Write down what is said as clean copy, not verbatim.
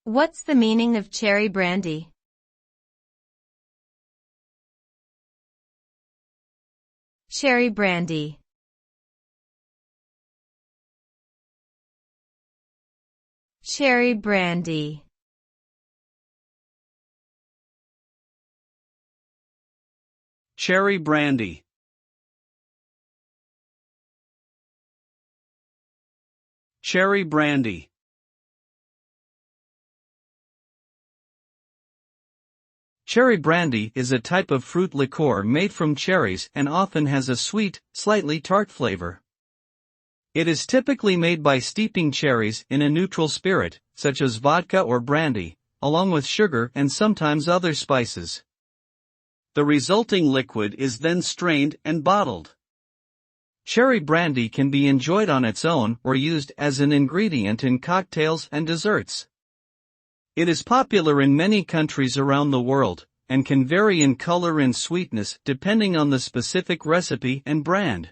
What's the meaning of cherry brandy? Cherry brandy. Cherry brandy. Cherry brandy. Cherry brandy. Cherry brandy is a type of fruit liqueur made from cherries and often has a sweet, slightly tart flavor. It is typically made by steeping cherries in a neutral spirit, such as vodka or brandy, along with sugar and sometimes other spices. The resulting liquid is then strained and bottled. Cherry brandy can be enjoyed on its own or used as an ingredient in cocktails and desserts. It is popular in many countries around the world, and can vary in color and sweetness depending on the specific recipe and brand.